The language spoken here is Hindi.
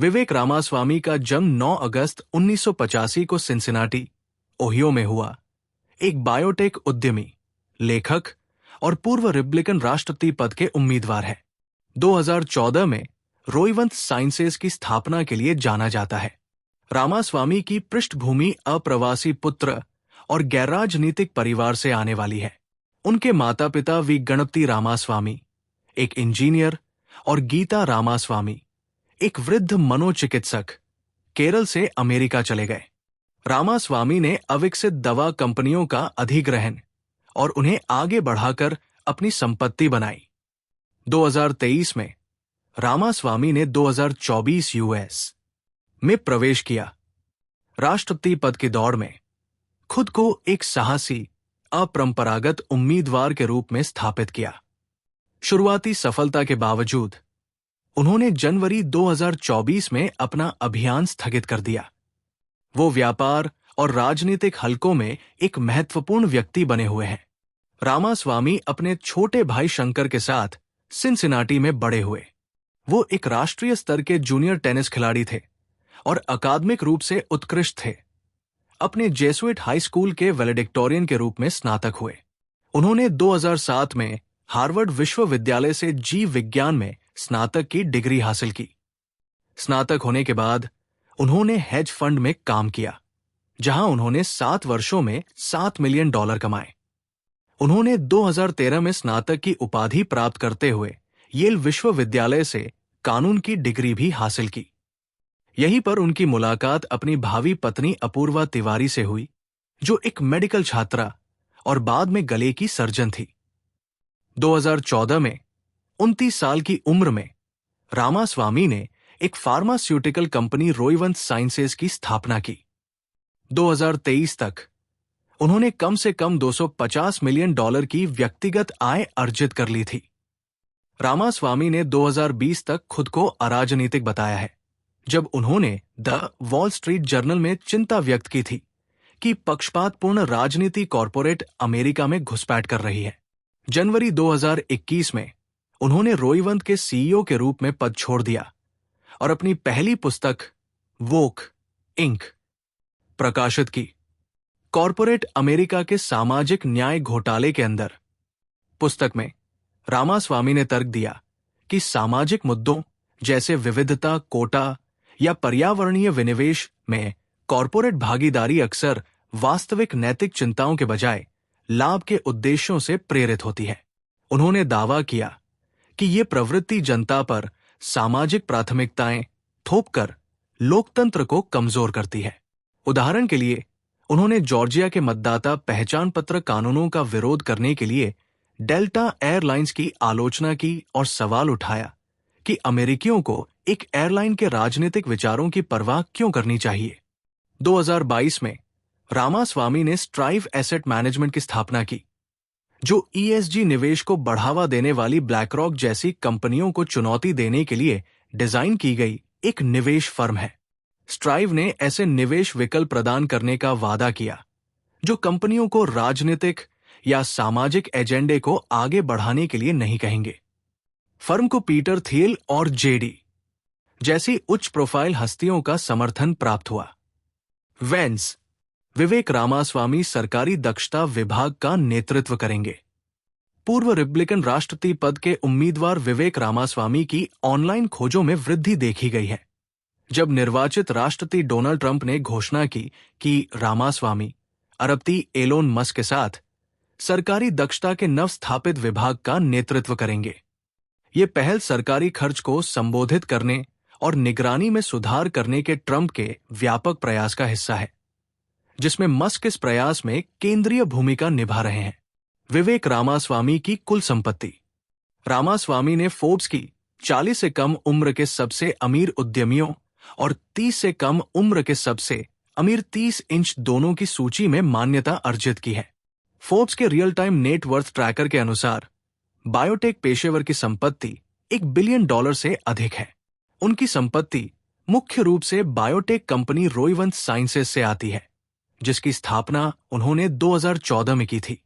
विवेक रामास्वामी का जन्म 9 अगस्त 1985 को सिंसिनाटी, ओहियो में हुआ। एक बायोटेक उद्यमी, लेखक और पूर्व रिपब्लिकन राष्ट्रपति पद के उम्मीदवार है। 2014 में रोइवंत साइंसेज की स्थापना के लिए जाना जाता है। रामास्वामी की पृष्ठभूमि अप्रवासी पुत्र और गैर राजनीतिक परिवार से आने वाली है। उनके माता पिता वी गणपति रामास्वामी, एक इंजीनियर, और गीता रामास्वामी, एक वृद्ध मनोचिकित्सक, केरल से अमेरिका चले गए। रामास्वामी ने अविकसित दवा कंपनियों का अधिग्रहण और उन्हें आगे बढ़ाकर अपनी संपत्ति बनाई। 2023 में रामास्वामी ने 2024 यूएस में प्रवेश किया। राष्ट्रपति पद की दौड़ में खुद को एक साहसी, अपरंपरागत उम्मीदवार के रूप में स्थापित किया। शुरुआती सफलता के बावजूद उन्होंने जनवरी 2024 में अपना अभियान स्थगित कर दिया। वो व्यापार और राजनीतिक हलकों में एक महत्वपूर्ण व्यक्ति बने हुए हैं। रामास्वामी अपने छोटे भाई शंकर के साथ सिंसिनाटी में बड़े हुए। वो एक राष्ट्रीय स्तर के जूनियर टेनिस खिलाड़ी थे और अकादमिक रूप से उत्कृष्ट थे। अपने जेसुइट हाई स्कूल के वैलेडिक्टोरियन के रूप में स्नातक हुए। उन्होंने 2007 में हार्वर्ड विश्वविद्यालय से जीव विज्ञान में स्नातक की डिग्री हासिल की। स्नातक होने के बाद उन्होंने हेज फंड में काम किया, जहां उन्होंने 7 वर्षों में $7 मिलियन कमाए। उन्होंने 2013 में स्नातक की उपाधि प्राप्त करते हुए येल विश्वविद्यालय से कानून की डिग्री भी हासिल की। यहीं पर उनकी मुलाकात अपनी भावी पत्नी अपूर्वा तिवारी से हुई, जो एक मेडिकल छात्रा और बाद में गले की सर्जन थी। 2014 में 29 साल की उम्र में रामास्वामी ने एक फार्मास्यूटिकल कंपनी रोइवंत साइंसेज की स्थापना की। 2023 तक उन्होंने कम से कम $250 मिलियन की व्यक्तिगत आय अर्जित कर ली थी। रामास्वामी ने 2020 तक खुद को अराजनीतिक बताया है, जब उन्होंने द वॉल स्ट्रीट जर्नल में चिंता व्यक्त की थी कि पक्षपातपूर्ण राजनीति कॉरपोरेट अमेरिका में घुसपैठ कर रही है। जनवरी 2021 में उन्होंने रोइवंत के सीईओ के रूप में पद छोड़ दिया और अपनी पहली पुस्तक वोक इंक प्रकाशित की। कॉरपोरेट अमेरिका के सामाजिक न्याय घोटाले के अंदर पुस्तक में रामास्वामी ने तर्क दिया कि सामाजिक मुद्दों जैसे विविधता, कोटा या पर्यावरणीय विनिवेश में कॉरपोरेट भागीदारी अक्सर वास्तविक नैतिक चिंताओं के बजाय लाभ के उद्देश्यों से प्रेरित होती है। उन्होंने दावा किया कि ये प्रवृत्ति जनता पर सामाजिक प्राथमिकताएं थोपकर लोकतंत्र को कमजोर करती है। उदाहरण के लिए, उन्होंने जॉर्जिया के मतदाता पहचान पत्र कानूनों का विरोध करने के लिए डेल्टा एयरलाइंस की आलोचना की और सवाल उठाया कि अमेरिकियों को एक एयरलाइन के राजनीतिक विचारों की परवाह क्यों करनी चाहिए। 2022 में रामास्वामी ने स्ट्राइव एसेट मैनेजमेंट की स्थापना की, जो ईएसजी निवेश को बढ़ावा देने वाली ब्लैकरॉक जैसी कंपनियों को चुनौती देने के लिए डिजाइन की गई एक निवेश फर्म है। स्ट्राइव ने ऐसे निवेश विकल्प प्रदान करने का वादा किया जो कंपनियों को राजनीतिक या सामाजिक एजेंडे को आगे बढ़ाने के लिए नहीं कहेंगे। फर्म को पीटर थियल और जेडी जैसी उच्च प्रोफाइल हस्तियों का समर्थन प्राप्त हुआ। वेंस विवेक रामास्वामी सरकारी दक्षता विभाग का नेतृत्व करेंगे। पूर्व रिपब्लिकन राष्ट्रपति पद के उम्मीदवार विवेक रामास्वामी की ऑनलाइन खोजों में वृद्धि देखी गई है। जब निर्वाचित राष्ट्रपति डोनाल्ड ट्रंप ने घोषणा की कि रामास्वामी अरबपति एलोन मस्क के साथ सरकारी दक्षता के नवस्थापित विभाग का नेतृत्व करेंगे। ये पहल सरकारी खर्च को संबोधित करने और निगरानी में सुधार करने के ट्रंप के व्यापक प्रयास का हिस्सा है, जिसमें मस्क इस प्रयास में केंद्रीय भूमिका निभा रहे हैं। विवेक रामास्वामी की कुल संपत्ति। रामास्वामी ने फोर्ब्स की 40 से कम उम्र के सबसे अमीर उद्यमियों और 30 से कम उम्र के सबसे अमीर 30 इंच दोनों की सूची में मान्यता अर्जित की है। फोर्ब्स के real time net worth tracker के अनुसार बायोटेक पेशेवर की संपत्ति $1 बिलियन से अधिक है। उनकी संपत्ति मुख्य रूप से बायोटेक कंपनी रोइवंत साइंसेज से आती है, जिसकी स्थापना उन्होंने 2014 में की थी।